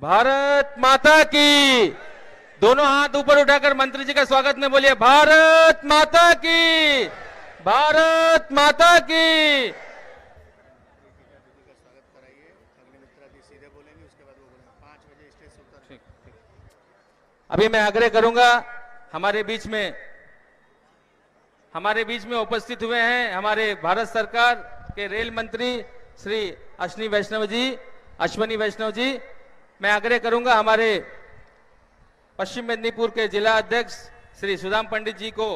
भारत माता की। दोनों हाथ ऊपर उठाकर मंत्री जी का स्वागत में बोलिए भारत माता की, भारत माता की। अभी मैं आग्रह करूंगा, हमारे बीच में उपस्थित हुए हैं हमारे भारत सरकार के रेल मंत्री श्री अश्विनी वैष्णव जी। मैं आग्रह करूंगा हमारे पश्चिम मेदिनीपुर के जिला अध्यक्ष श्री सुदाम पंडित जी को,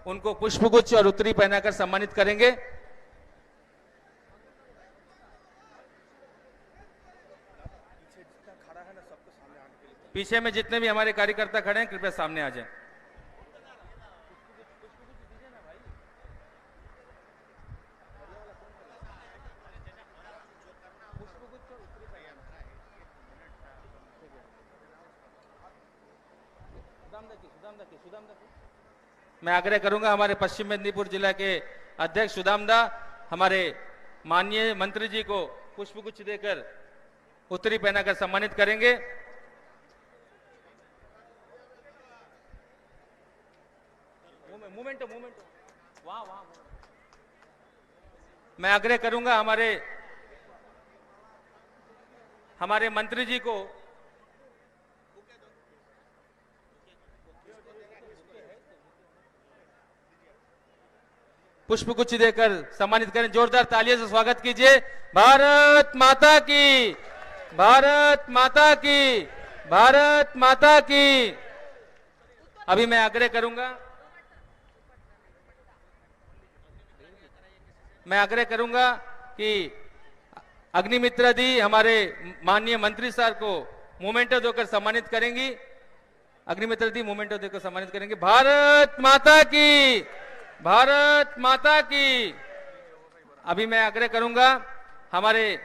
उनको पुष्पगुच्छ और उत्तरी पहनाकर सम्मानित करेंगे। पीछे में जितने भी हमारे कार्यकर्ता खड़े हैं कृपया सामने आ जाएं। मैं आग्रह करूंगा हमारे पश्चिम मेदिनीपुर जिला के अध्यक्ष सुदामदा हमारे माननीय मंत्री जी को पुष्पगुच्छ देकर उत्तरी पहनाकर सम्मानित करेंगे। मोमेंटो वहां मैं आग्रह करूंगा हमारे मंत्री जी को पुष्पगुच्छ देकर सम्मानित करें। जोरदार तालियों से स्वागत कीजिए। भारत माता की, भारत माता की, भारत माता की। अभी मैं आग्रह करूंगा कि अग्निमित्रा दी हमारे माननीय मंत्री सर को मोमेंटो देकर सम्मानित करेंगी। अग्निमित्रा दी मोमेंटो देकर सम्मानित करेंगे। भारत माता की, भारत माता की। अभी मैं आग्रह करूंगा हमारे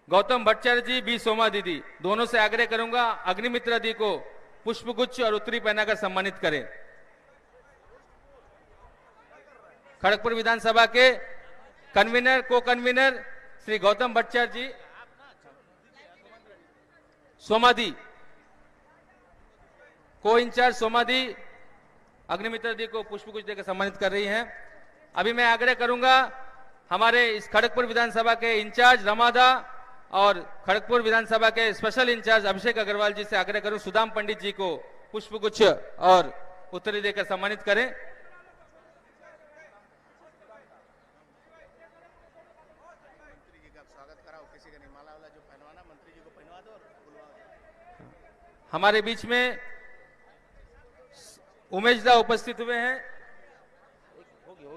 गौतम भट्टाचार्य जी, बी सोमा दीदी, दोनों से आग्रह करूंगा अग्निमित्रा दी को पुष्पगुच्छ और उत्तरी पहनाकर सम्मानित करें। खड़गपुर विधानसभा के कन्वीनर, को कन्वीनर श्री गौतम भट्टाचार्य जी, सोमादी, को इंचार्ज सोमादी अग्निमित्रा दी को पुष्पगुच्छ देकर सम्मानित कर रही हैं। अभी मैं आग्रह करूंगा हमारे इस खड़गपुर विधानसभा के इंचार्ज रमादा और खड़गपुर विधानसभा के स्पेशल इंचार्ज अभिषेक अग्रवाल जी से आग्रह करूं सुदाम पंडित जी को पुष्पगुच्छ और उत्तरी देकर सम्मानित करें। हमारे बीच में उमेश दा उपस्थित हुए हैं।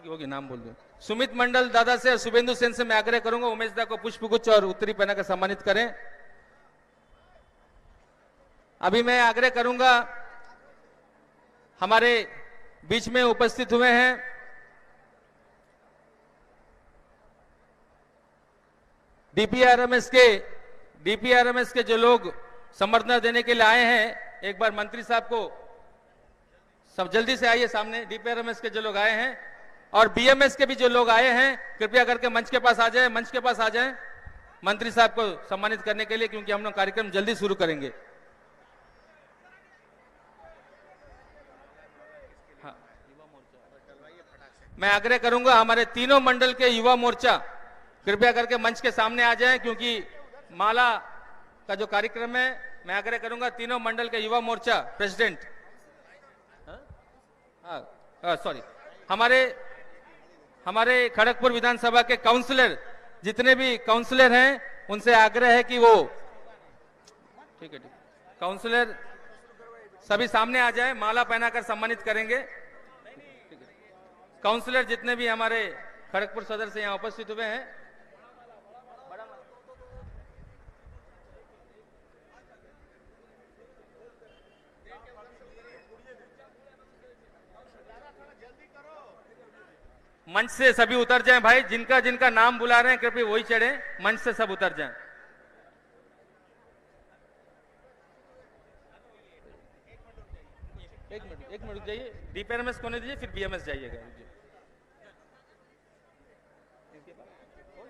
होगी नाम बोल दो। सुमित मंडल दादा से और शुभेंदु सेन से मैं आग्रह करूंगा उमेश दा को पुष्पगुच्छ और उत्तरी पहनाकर सम्मानित करें। अभी मैं आग्रह करूंगा हमारे बीच में उपस्थित हुए हैं डीपीआरएमएस के जो लोग समर्थन देने के लिए आए हैं, एक बार मंत्री साहब को सब जल्दी से आइए सामने। डीपीआरएमएस के जो लोग आए हैं और बीएमएस के भी जो लोग आए हैं कृपया करके मंच के पास आ जाएं, मंत्री साहब को सम्मानित करने के लिए, क्योंकि हम लोग कार्यक्रम जल्दी शुरू करेंगे। हाँ। मैं आग्रह करूंगा हमारे तीनों मंडल के युवा मोर्चा कृपया करके मंच के सामने आ जाएं, क्योंकि माला का जो कार्यक्रम है, मैं आग्रह करूंगा तीनों मंडल के युवा मोर्चा प्रेसिडेंट, हमारे खड़गपुर विधानसभा के काउंसलर, जितने भी काउंसलर हैं उनसे आग्रह है कि वो ठीक है काउंसलर सभी सामने आ जाएं, माला पहनाकर सम्मानित करेंगे। काउंसलर जितने भी हमारे खड़गपुर सदर से यहां उपस्थित हुए हैं, मंच से सभी उतर जाएं भाई। जिनका जिनका नाम बुला रहे हैं कृपया वही चढ़े, मंच से सब उतर जाएं। एक मिनट जाइए, डीपीआरएमएस को नहीं दीजिए, फिर बीएमएस जाइएगा।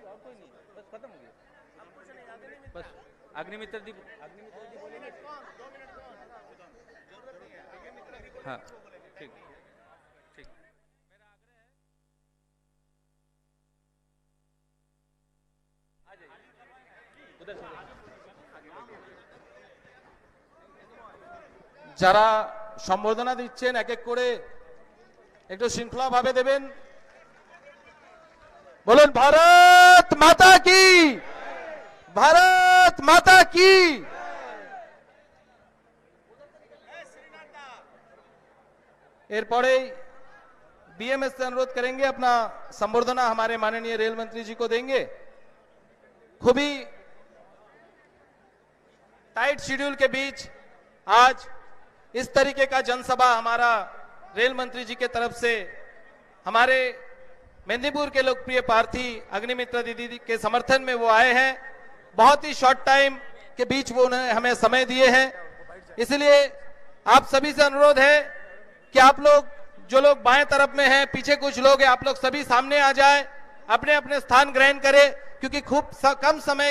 और कोई नहीं, बस खत्म हो गया। बस अग्निमित्र दी हाँ ठीक ठीक उधर যারা সম্বর্ধনা দিচ্ছেন এক এক করে একটু শৃঙ্খলা ভাবে দেবেন। বলুন ভারত মাতা কি, भारत माता की। एरपड़े बीएमएस से अनुरोध करेंगे अपना संबोधना हमारे माननीय रेल मंत्री जी को देंगे। खूब ही टाइट शेड्यूल के बीच आज इस तरीके का जनसभा हमारा रेल मंत्री जी के तरफ से हमारे मेदिनीपुर के लोकप्रिय प्रार्थी अग्निमित्रा दीदी के समर्थन में वो आए हैं। बहुत ही शॉर्ट टाइम के बीच वो उन्हें हमें समय दिए हैं, इसलिए आप सभी से अनुरोध है कि आप लोग जो लोग बाएं तरफ में हैं, पीछे कुछ लोग हैं, आप लोग सभी सामने आ जाएं, अपने अपने स्थान ग्रहण करें, क्योंकि खूब कम समय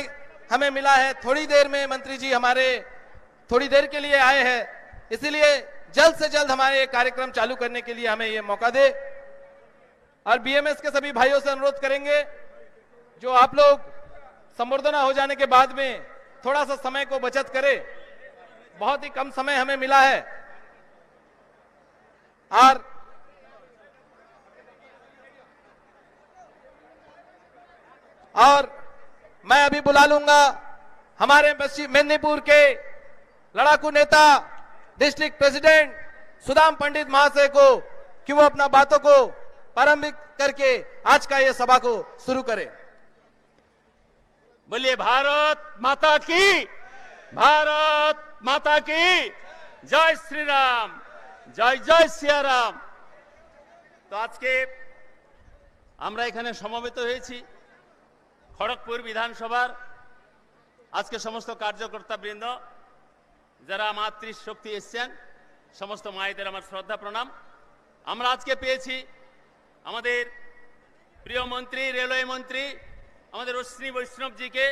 हमें मिला है। थोड़ी देर में मंत्री जी हमारे थोड़ी देर के लिए आए हैं, इसलिए जल्द से जल्द हमारे ये कार्यक्रम चालू करने के लिए हमें ये मौका दे। और बीएमएस के सभी भाइयों से अनुरोध करेंगे जो आप लोग संबोधना हो जाने के बाद में थोड़ा सा समय को बचत करें, बहुत ही कम समय हमें मिला है। और मैं अभी बुला लूंगा हमारे पश्चिम मेदिनीपुर के लड़ाकू नेता डिस्ट्रिक्ट प्रेसिडेंट सुदाम पंडित महाशय को कि वो अपना बातों को प्रारंभिक करके आज का ये सभा को शुरू करें। बोलिए भारत माता की, भारत माता की जय श्री राम, जय जय सिया राम। तो आज के আমরা এখানে সমবেত হয়েছি খড়গপুর বিধানসভার আজকে সমস্ত কার্যকর্তা বৃন্দ যারা মাতৃশক্তি এসেছেন, সমস্ত মায়েদের আমার শ্রদ্ধা প্রণাম। আমরা আজকে পেয়েছি আমাদের প্রিয় মন্ত্রী, রেলওয়ে মন্ত্রী আমাদের অশ্বিনী বৈষ্ণব জিকে,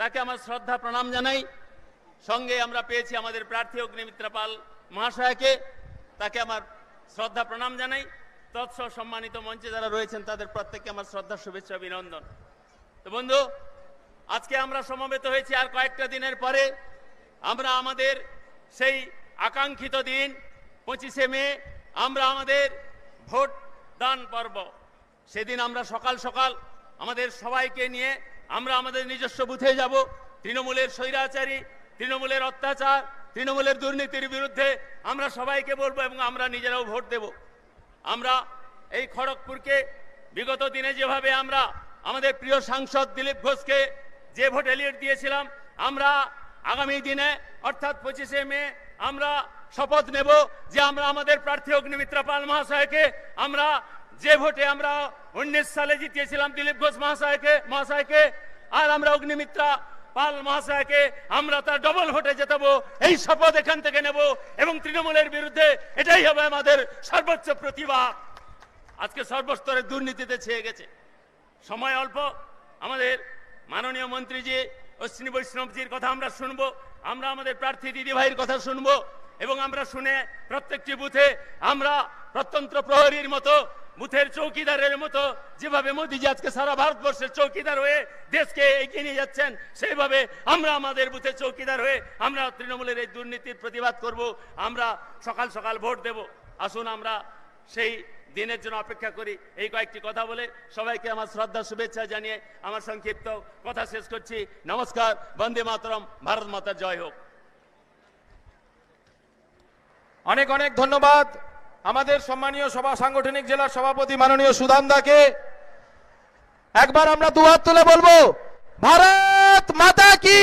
তাকে আমার শ্রদ্ধা প্রণাম জানাই। সঙ্গে আমরা পেয়েছি আমাদের প্রার্থী অগ্নিমিত্রা পাল মহাশয়কে, তাকে আমার শ্রদ্ধা প্রণাম জানাই। তৎসহ সম্মানিত মঞ্চে যারা রয়েছেন তাদের প্রত্যেককে আমার শ্রদ্ধা, শুভেচ্ছা, অভিনন্দন। তো বন্ধু, আজকে আমরা সমবেত হয়েছি আর কয়েকটা দিনের পরে আমরা আমাদের সেই আকাঙ্ক্ষিত দিন 25শে মে আমরা আমাদের ভোট দান পর্ব। সেদিন আমরা সকাল সকাল আমাদের সবাইকে নিয়ে আমরা আমাদের নিজস্ব বুথে যাব। তৃণমূলের স্বৈরাচারী, তৃণমূলের অত্যাচার, তৃণমূলের দুর্নীতির বিরুদ্ধে আমরা সবাইকে বলবো এবং আমরা নিজেরাও ভোট দেব। আমরা এই খড়গপুরকে বিগত দিনে যেভাবে আমরা আমাদের প্রিয় সাংসদ দিলীপ ঘোষকে যে ভোট এলিয়েট দিয়েছিলাম, আমরা আগামী দিনে অর্থাৎ 25শে মে আমরা শপথ নেব যে আমরা আমাদের প্রার্থী অগ্নিমিত্রা পাল মহাশয়কে আমরা যে ভোটে আমরা 19 সালে জিতিয়েছিলাম দিলীপ ঘোষ মহাশয়কে আর আমরা অগ্নিমিত্রা পাল মহাশয়কে আমরা তার ডবল ভোটে জেতাবো, এই শপথ এখান থেকে নেব এবং তৃণমূলের বিরুদ্ধে এটাই হবে আমাদের সর্বোচ্চ প্রতিবাদ। আজকে সর্বস্তরে দুর্নীতিতে ছেয়ে গেছে, সময় অল্প। আমাদের মাননীয় মন্ত্রীজি অশ্বিনী বৈষ্ণবজির কথা আমরা শুনবো, আমরা আমাদের প্রার্থী দিদি ভাইয়ের কথা শুনবো এবং আমরা শুনে প্রত্যেকটি বুথে আমরা প্রত্যন্ত প্রহরীর মতো, বুথের চৌকিদারের মতো, যেভাবে মোদীজি আজকে সারা ভারতবর্ষের চৌকিদার হয়ে দেশকে এগিয়ে নিয়ে যাচ্ছেন, সেইভাবে আমরা আমাদের বুথে চৌকিদার হয়ে আমরা তৃণমূলের এই দুর্নীতির প্রতিবাদ করব। আমরা সকাল সকাল ভোট দেব। আসুন আমরা সেই দিনের জন্য অপেক্ষা করি। এই কয়েকটি কথা বলে সবাইকে আমার শ্রদ্ধা, শুভেচ্ছা জানিয়ে আমার সংক্ষিপ্ত কথা শেষ করছি। নমস্কার, বন্দে মাতরম, ভারত মাতার জয় হোক। অনেক অনেক ধন্যবাদ আমাদের সম্মানীয় সভা সাংগঠনিক জেলার সভাপতি মাননীয় সুদাম দাকে। একবার আমরা দুহাত তুলে বলবো ভারত মাতা কি,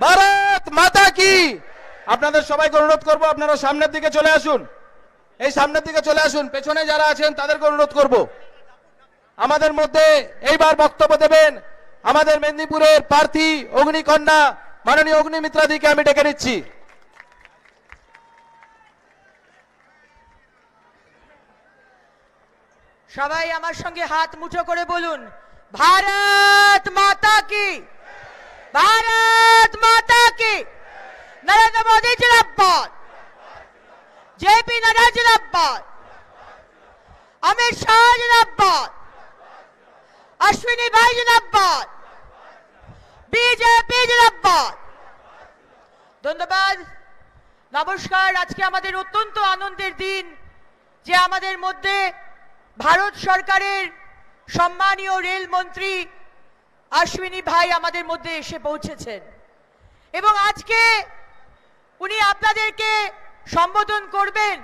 ভারত মাতা কি। আপনাদের সবাইকে অনুরোধ করব আপনারা সামনের দিকে চলে আসুন, এই সামনের দিকে চলে আসুন। পেছনে যারা আছেন তাদেরকে অনুরোধ করব আমাদের মধ্যে এইবার বক্তব্য দেবেন আমাদের মেদিনীপুরের প্রার্থী অগ্নিকন্যা মাননীয় অগ্নিমিত্রা দিকে আমি ডেকে নিচ্ছি। সবাই আমার সঙ্গে হাত মুঠো করে বলুন ভারত মাতা কি, ভারত নমস্কার। আজকে আমাদের অত্যন্ত আনন্দের দিন যে আমাদের মধ্যে ভারত সরকারের সম্মানীয় রেলমন্ত্রী অশ্বিনী ভাই আমাদের মধ্যে এসে পৌঁছেছেন এবং আজকে উনি আপনাদেরকে সম্বোধন করবেন।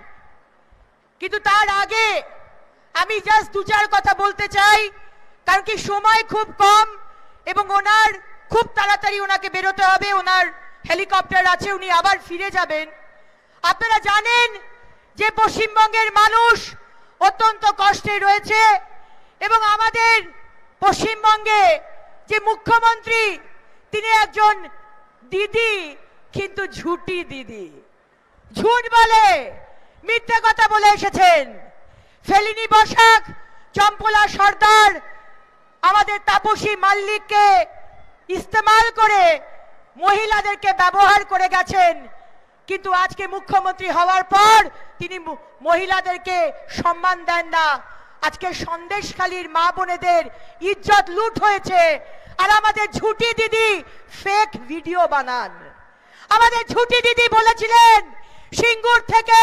কিন্তু তার আগে আমি জাস্ট দু চার কথা বলতে চাই, কারণ কি সময় খুব কম এবং ওনার খুব তাড়াতাড়ি ওনাকে বেরোতে হবে, ওনার হেলিকপ্টার আছে, উনি আবার ফিরে যাবেন। আপনারা জানেন যে পশ্চিমবঙ্গের মানুষ অত্যন্ত কষ্টে রয়েছে এবং আমাদের পশ্চিমবঙ্গে যে মুখ্যমন্ত্রী তিনি একজন দিদি, কিন্তু ঝুটি দিদি, ঝুট বলে, মিথ্যে কথা বলে এসেছেন। ফেলিনি বসাক, চম্পলা সর্দার, আমাদের তাপসী মাল্লিককে ইস্তেমাল করে মহিলাদেরকে ব্যবহার করে গেছেন, কিন্তু আজকে মুখ্যমন্ত্রী হওয়ার পর তিনি মহিলাদেরকে সম্মান দেন না। আজকে সন্দেশখালীর মা বোনেদের ইজ্জত লুট হয়েছে আর আমাদের ঝুটি দিদি ফেক ভিডিও বানান। আমাদের ঝুটি দিদি বলেছিলেন সিঙ্গুর থেকে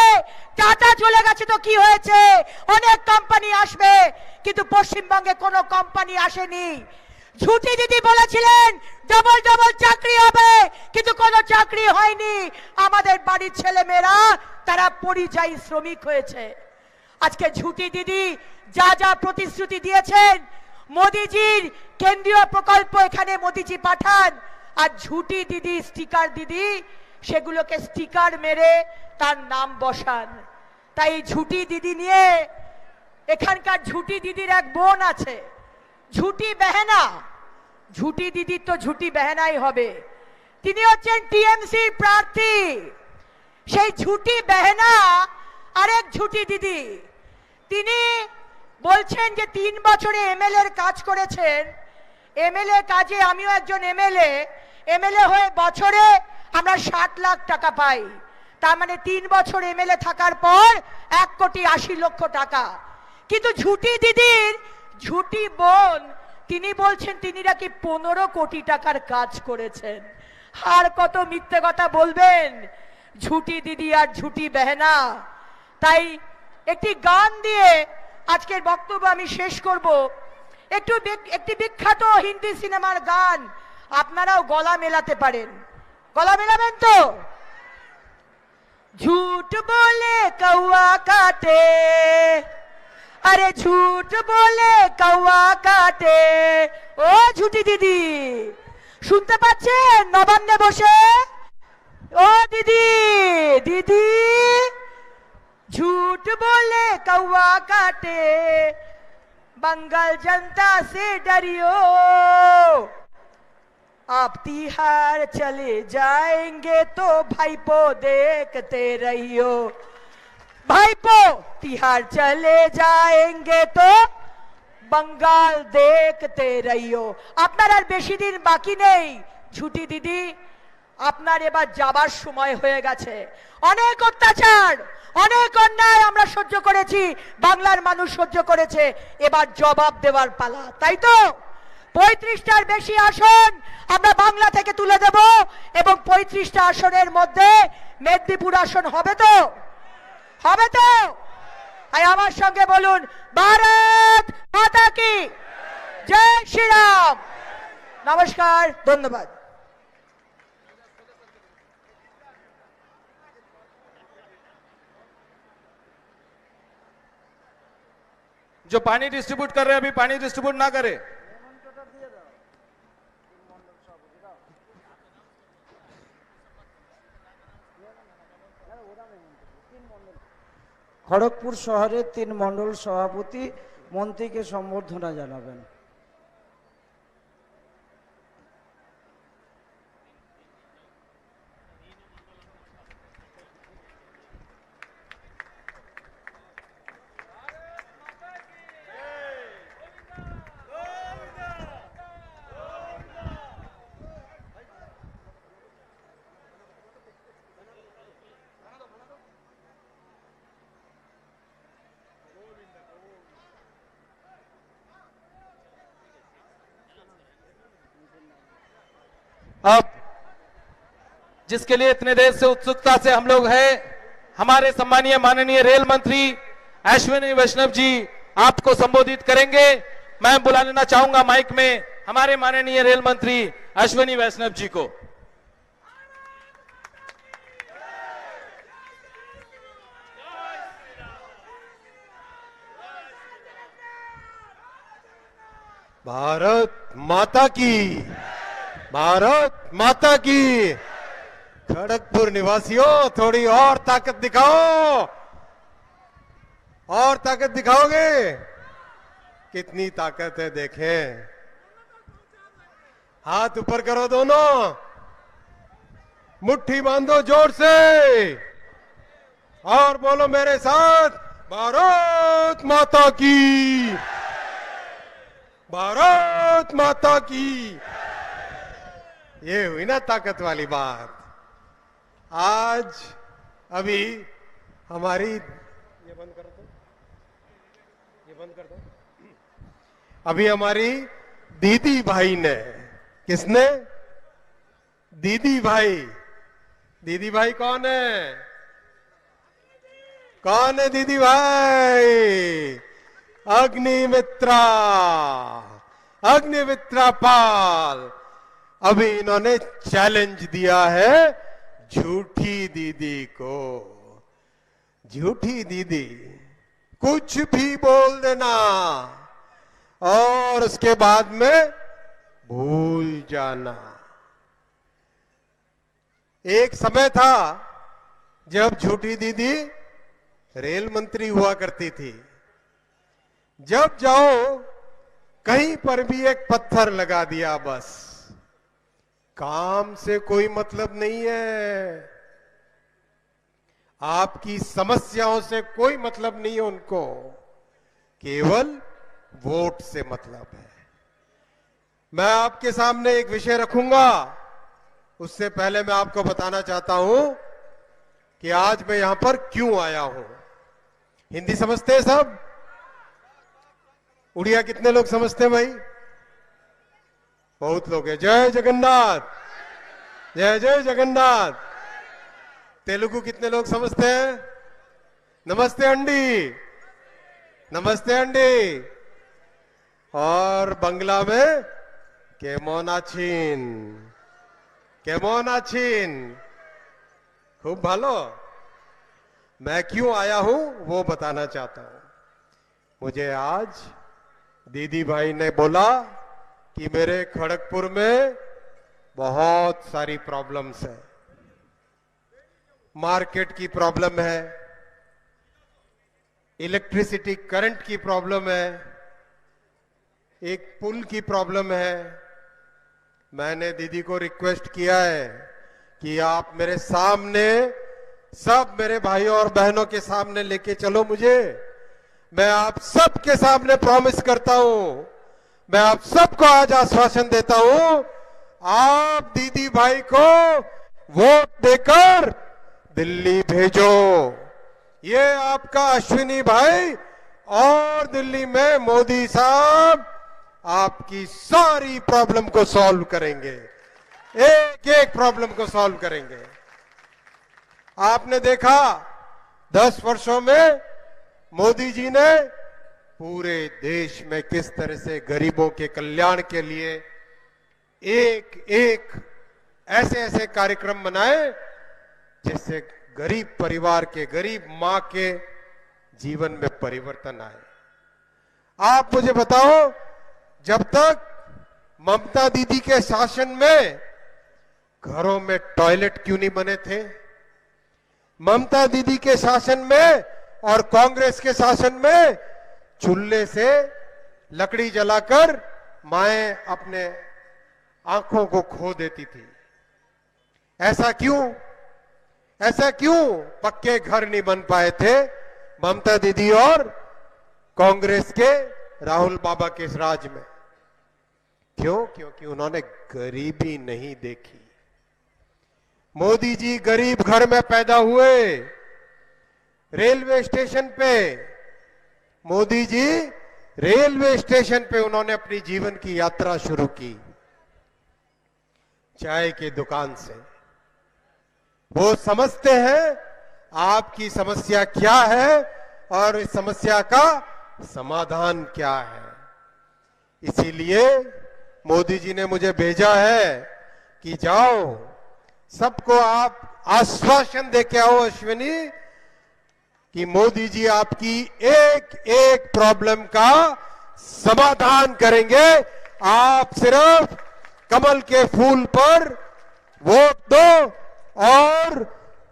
টাটা চলে গেছে তো কি হয়েছে, অনেক কোম্পানি আসবে, কিন্তু পশ্চিমবঙ্গে কোনো কোম্পানি আসেনি। ঝুটি দিদি বলেছিলেন ডবল ডবল চাকরি হবে, কিন্তু কোনো চাকরি হয়নি। আমাদের বাড়ির ছেলে মেয়েরা তারা পরিযায়ী শ্রমিক হয়েছে। আজকে ঝুটি দিদি যা যা প্রতিশ্রুতি দিয়েছেন, মোদিজির কেন্দ্রীয় প্রকল্প এখানে মোদিজি পাঠান, আর ঝুটি দিদি স্টিকার দিদি সেগুলোকে স্টিকার মেরে তার নাম বসান। তাই ঝুটি দিদি নিয়ে এখানকার ঝুটি দিদির এক বোন আছে, ঝুটি বেহেনা। ঝুটি দিদির তো ঝুটি বেহেনাই হবে। তিনি হচ্ছেন টিএমসি প্রার্থী। সেই ঝুটি বেহেনা আরেক ঝুটি দিদি, তিনি বলছেন যে 3 বছরে এমএলএ এর কাজ করেছেন। এমএলএ কাজে আমিও একজন এমএলএ হয়ে বছরে আমরা 60 লাখ টাকা পাই। তার মানে 3 বছর এমএলএ থাকার পর 1,80,00,000 টাকা। কিন্তু ঝুটি দিদির ঝুটি বোন তিনি বলছেন তিনি নাকি 15 কোটি টাকার কাজ করেছেন। আর কত মিথ্যে কথা বলবেন ঝুটি দিদি আর ঝুটি বেহেনা। তাই একটি গান দিয়ে আজকের বক্তব্য আমি শেষ করব। একটি বিখ্যাত হিন্দি সিনেমার গান, আপনারাও গলা মেলাতে পারেন। গলা মেলাবেন তো? झूठ बोले कौआ काटे, अरे झूठ बोले कौआ काटे। ও ঝুটি দিদি শুনতে পাচ্ছেন নবান্নে বসে? ও দিদি দিদি, झूठ बोले कौआ काटे, बंगाल जनता से डरियो, आप तिहार चले जाएंगे तो भाईपो देखते रहियो। भाईपो तिहार चले जाएंगे तो बंगाल देखते रहियो। আপনার আর বেশি দিন বাকি নেই ঝুটি দিদি, আপনার এবার যাবার সময় হয়ে গেছে। অনেক অত্যাচার, অনেক অন্যায় আমরা সহ্য করেছি, বাংলার মানুষ সহ্য করেছে, এবার জবাব দেওয়ার পালা, তাই তো? 35টার বেশি আসন আমরা বাংলা থেকে তুলে দেব এবং 35টা আসনের মধ্যে মেদিনীপুর আসন হবে তো? হবে তো? তাই আমার সঙ্গে বলুন ভারত মাতা কি জয় শ্রীরাম। নমস্কার, ধন্যবাদ। जो पानी डिस्ट्रीब्यूट कर रहे हैं अभी पानी डिस्ट्रीब्यूट ना करे। খড়গপুর শহরের 3 মণ্ডল সভাপতি মন্ত্রীকে সম্বর্ধনা জানাবেন। अब जिसके लिए इतने देर से उत्सुकता से हम लोग हैं, हमारे सम्मानीय माननीय रेल मंत्री अश्विनी वैष्णव जी आपको संबोधित करेंगे। मैं बुला लेना चाहूंगा माइक में हमारे माननीय रेल मंत्री अश्विनी वैष्णव जी को। भारत माता की, भारत माता की। खड़गपुर निवासियों, थोड़ी और ताकत दिखाओ, और ताकत दिखाओगे? कितनी ताकत है देखें। हाथ ऊपर करो दोनों, मुट्ठी बांधो जोर से और बोलो मेरे साथ, भारत माता की, भारत माता की। ये हुई ना ताकत वाली बात। आज अभी हमारी, ये बंद कर दो, ये बंद कर दो। अभी हमारी दीदी भाई ने, किसने? दीदी भाई। दीदी भाई कौन है? कौन है दीदी भाई? अग्निमित्रा, अग्निमित्रा पाल। अभी इन्होंने चैलेंज दिया है झूठी दीदी को। झूठी दीदी, कुछ भी बोल देना और उसके बाद में भूल जाना। एक समय था जब झूठी दीदी रेल मंत्री हुआ करती थी। जब जाओ कहीं पर भी एक पत्थर लगा दिया, बस काम से कोई मतलब नहीं है, आपकी समस्याओं से कोई मतलब नहीं है उनको, केवल वोट से मतलब है। मैं आपके सामने एक विषय रखूंगा, उससे पहले मैं आपको बताना चाहता हूं कि आज मैं यहां पर क्यों आया हूं। हिंदी समझते हैं सब? उड़िया कितने लोग समझते हैं भाई? बहुत लोग हैं। जय जगन्नाथ, जय जय जगन्नाथ। तेलुगु कितने लोग समझते हैं? नमस्ते अंडी, नमस्ते अंडी। और बंगला में केमोनाचिन, केमोनाचिन। खूब भालो। मैं क्यों आया हूं वो बताना चाहता हूं। मुझे आज दीदी भाई ने बोला कि मेरे खड़गपुर में बहुत सारी प्रॉब्लम्स है। मार्केट की प्रॉब्लम है, इलेक्ट्रिसिटी करंट की प्रॉब्लम है, एक पुल की प्रॉब्लम है। मैंने दीदी को रिक्वेस्ट किया है कि आप मेरे सामने, सब मेरे भाइयों और बहनों के सामने लेके चलो मुझे। मैं आप सबके सामने प्रॉमिस करता हूं, मैं आप सबको आज आश्वासन देता हूं, आप दीदी भाई को वोट देकर दिल्ली भेजो। ये आपका अश्विनी भाई और दिल्ली में मोदी साहब आपकी सारी प्रॉब्लम को सॉल्व करेंगे, एक एक प्रॉब्लम को सॉल्व करेंगे। आपने देखा 10 वर्षों में मोदी जी ने पूरे देश में किस तरह से गरीबों के कल्याण के लिए एक एक ऐसे ऐसे कार्यक्रम बनाए जिससे गरीब परिवार के, गरीब मां के जीवन में परिवर्तन आए। आप मुझे बताओ, जब तक ममता दीदी के शासन में घरों में टॉयलेट क्यों नहीं बने थे? ममता दीदी के शासन में और कांग्रेस के शासन में चूल्हे से लकड़ी जलाकर माएं अपने आंखों को खो देती थी। ऐसा क्यों? ऐसा क्यों पक्के घर नहीं बन पाए थे ममता दीदी और कांग्रेस के राहुल बाबा के इस राज में? क्यों? क्योंकि उन्होंने गरीबी नहीं देखी। मोदी जी गरीब घर में पैदा हुए। रेलवे स्टेशन पे मोदी जी, रेलवे स्टेशन पे उन्होंने अपनी जीवन की यात्रा शुरू की, चाय की दुकान से। वो समझते हैं आपकी समस्या क्या है और इस समस्या का समाधान क्या है। इसीलिए मोदी जी ने मुझे भेजा है कि जाओ सबको आप आश्वासन देके आओ अश्विनी कि मोदी जी आपकी एक एक प्रॉब्लम का समाधान करेंगे। आप सिर्फ कमल के फूल पर वोट दो और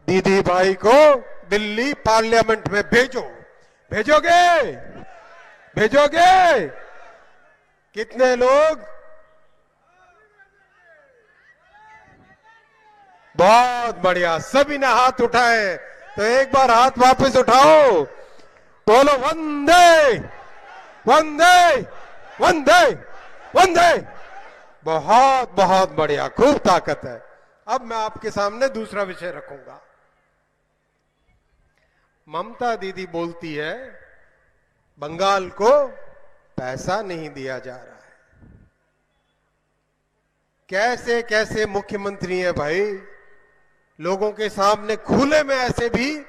दीदी भाई को दिल्ली पार्लियामेंट में भेजो। भेजोगे? भेजोगे? कितने लोग? बहुत बढ़िया, सभी ने हाथ उठाए, तो एक बार हाथ वापस उठाओ, बोलो वंदे वंदे वंदे वंदे। बहुत बहुत बढ़िया, खूब ताकत है। अब मैं आपके सामने दूसरा विषय रखूंगा। ममता दीदी बोलती है बंगाल को पैसा नहीं दिया जा रहा है। कैसे कैसे मुख्यमंत्री हैं भाई, लोगों के सामने खुले में ऐसे भी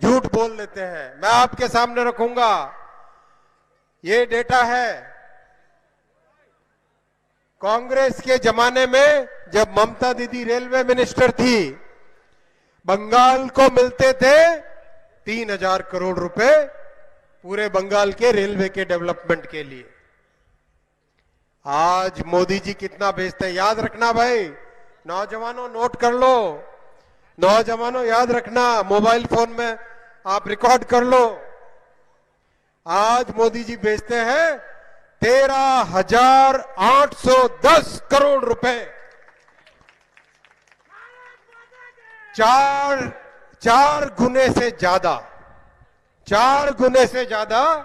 झूठ बोल लेते हैं। मैं आपके सामने रखूंगा, ये डेटा है कांग्रेस के जमाने में जब ममता दीदी रेलवे मिनिस्टर थी, बंगाल को मिलते थे 3,000 करोड़ रुपए पूरे बंगाल के रेलवे के डेवलपमेंट के लिए। आज मोदी जी कितना भेजते हैं याद रखना भाई, नौजवानों नोट कर लो, नौजवानों याद रखना, मोबाइल फोन में आप रिकॉर्ड कर लो। आज मोदी जी भेजते हैं 13,810 करोड़ रुपए। चार गुने से ज्यादा, 4 गुने से ज्यादा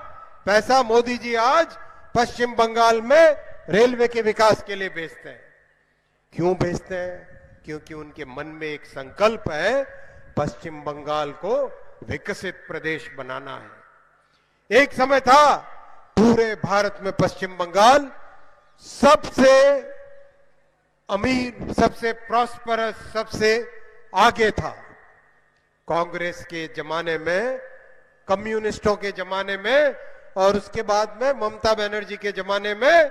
पैसा मोदी जी आज पश्चिम बंगाल में रेलवे के विकास के लिए भेजते हैं। क्यों भेजते हैं? क्योंकि उनके मन में एक संकल्प है, पश्चिम बंगाल को विकसित प्रदेश बनाना है। एक समय था पूरे भारत में पश्चिम बंगाल सबसे अमीर, सबसे प्रॉस्परस, सबसे आगे था। कांग्रेस के जमाने में, कम्युनिस्टों के जमाने में और उसके बाद में ममता बनर्जी के जमाने में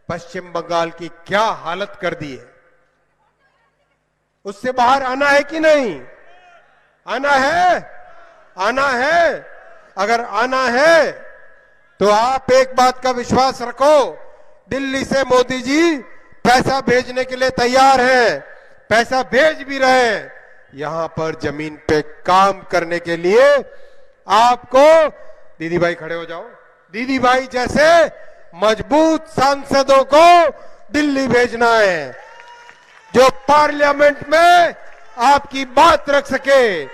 पश्चिम बंगाल की क्या हालत कर दी है। उससे बाहर आना है कि नहीं? आना है? आना है? अगर आना है तो आप एक बात का विश्वास रखो, दिल्ली से मोदी जी पैसा भेजने के लिए तैयार हैं, पैसा भेज भी रहे हैं। यहां पर जमीन पे काम करने के लिए आपको, दीदी भाई खड़े हो जाओ, दीदी भाई जैसे मजबूत सांसदों को दिल्ली भेजना है, जो पार्लियामेंट में आपकी बात रख सके,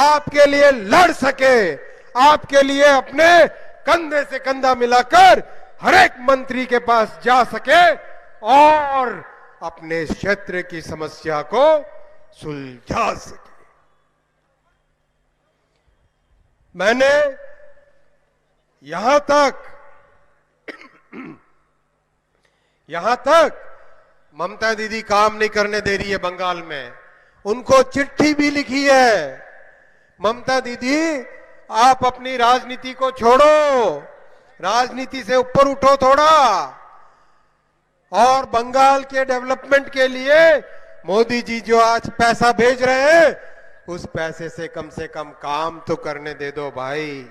आपके लिए लड़ सके, आपके लिए अपने कंधे से कंधा मिलाकर हर एक मंत्री के पास जा सके और अपने क्षेत्र की समस्या को सुलझा सके। मैंने यहां तक ममता दीदी काम नहीं करने दे रही है बंगाल में, उनको चिट्ठी भी लिखी है, ममता दीदी आप अपनी राजनीति को छोड़ो, राजनीति से ऊपर उठो थोड़ा, और बंगाल के डेवलपमेंट के लिए मोदी जी जो आज पैसा भेज रहे हैं उस पैसे से कम काम तो करने दे दो भाई।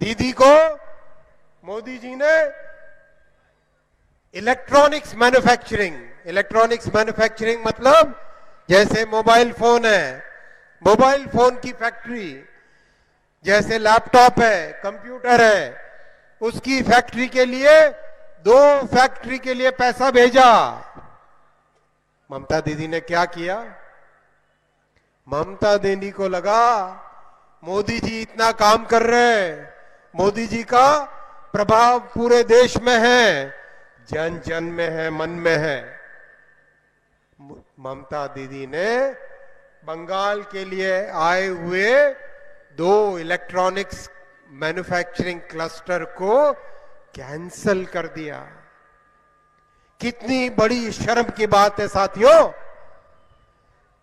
दीदी को मोदी जी ने इलेक्ट्रॉनिक्स मैन्युफैक्चरिंग मतलब जैसे मोबाइल फोन है, मोबाइल फोन की फैक्ट्री, जैसे लैपटॉप है, कंप्यूटर है, उसकी फैक्ट्री के लिए 2 फैक्ट्री के लिए पैसा भेजा। ममता दीदी ने क्या किया? ममता दीदी को लगा मोदी जी इतना काम कर रहे हैं, मोदी जी का प्रभाव पूरे देश में है, जन जन में है, मन में है। ममता दीदी ने बंगाल के लिए आए हुए 2 इलेक्ट्रॉनिक्स मैन्युफैक्चरिंग क्लस्टर को कैंसल कर दिया। कितनी बड़ी शर्म की बात है साथियों।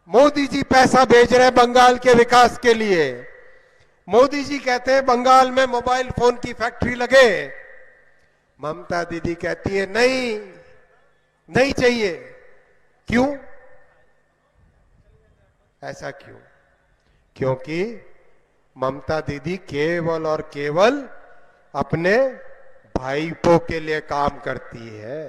मोदी जी पैसा भेज रहे हैं बंगाल के विकास के लिए। मोदी जी कहते हैं बंगाल में मोबाइल फोन की फैक्ट्री लगे। ममता दीदी कहती है नहीं, नहीं चाहिए। क्यों? ऐसा क्यों? क्योंकि ममता दीदी केवल और केवल अपने भाईपों के लिए काम करती है,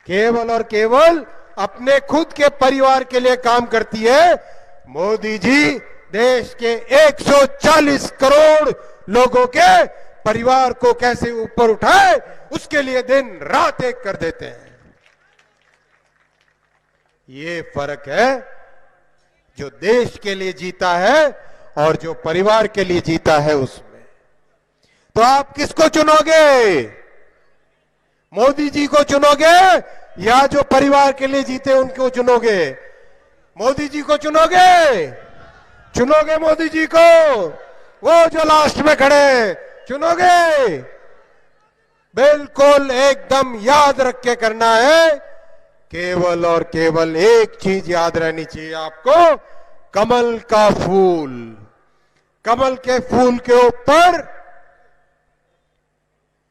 केवल और केवल अपने खुद के परिवार के लिए काम करती है। मोदी जी देश के 140 करोड़ लोगों के परिवार को कैसे ऊपर उठाए, उसके लिए दिन रात एक कर देते हैं। ये फर्क है, जो देश के लिए जीता है और जो परिवार के लिए जीता है उसमें। तो आप किसको चुनोगे? मोदी जी को चुनोगे या जो परिवार के लिए जीते उनको चुनोगे? मोदी जी को चुनोगे? चुनोगे मोदी जी को? वो जो लास्ट में खड़े, चुनोगे? बिल्कुल एकदम याद रख के करना है। केवल और केवल एक चीज याद रहनी चाहिए आपको, कमल का फूल। कमल के फूल के ऊपर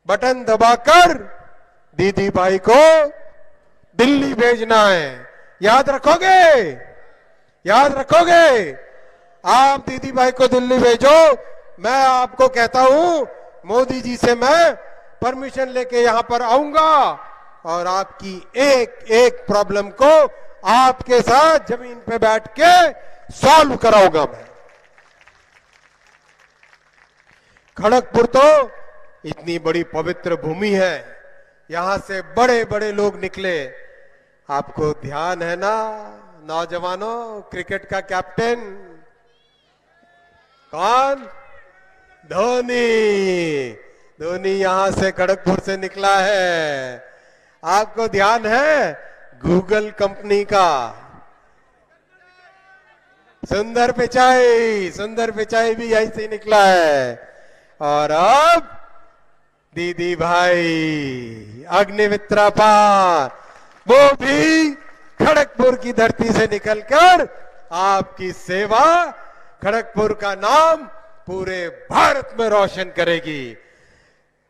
बटन दबाकर दीदी भाई को दिल्ली भेजना है। याद रखोगे? याद रखोगे? आप दीदी भाई को दिल्ली भेजो। मैं आपको कहता हूं, मोदी जी से मैं परमिशन लेके यहां पर आऊंगा और आपकी एक एक प्रॉब्लम को आपके साथ जमीन पे बैठ के सॉल्व कराऊंगा मैं। खड़गपुर तो इतनी बड़ी पवित्र भूमि है, यहां से बड़े बड़े लोग निकले। आपको ध्यान है ना नौजवानों, क्रिकेट का कैप्टन कौन? धोनी। धोनी यहां से खड़गपुर से निकला है। आपको ध्यान है गूगल कंपनी का सुंदर पिचाई? सुंदर पिचाई भी यहीं से निकला है। और अब दीदी भाई अग्निमित्रा पाल, वो भी खड़गपुर की धरती से निकलकर आपकी सेवा, खड़गपुर का नाम पूरे भारत में रोशन करेगी।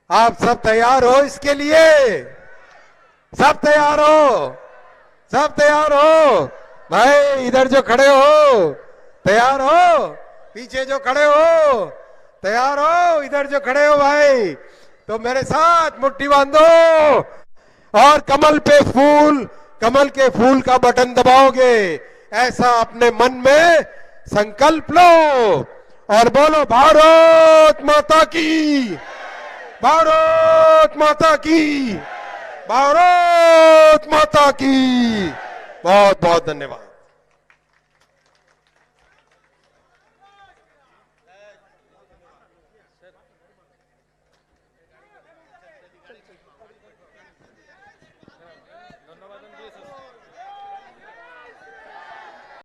आप सब तैयार हो इसके लिए? सब तैयार हो? सब तैयार हो? भाई इधर जो खड़े हो तैयार हो? पीछे जो खड़े हो तैयार हो? इधर जो खड़े हो भाई, तो मेरे साथ मुट्ठी बांधो और कमल पे फूल, कमल के फूल का बटन दबाओगे। ऐसा अपने मन में संकल्प लो और बोलो भारत माता की, भारत माता की, भारत माता की। बहुत बहुत धन्यवाद।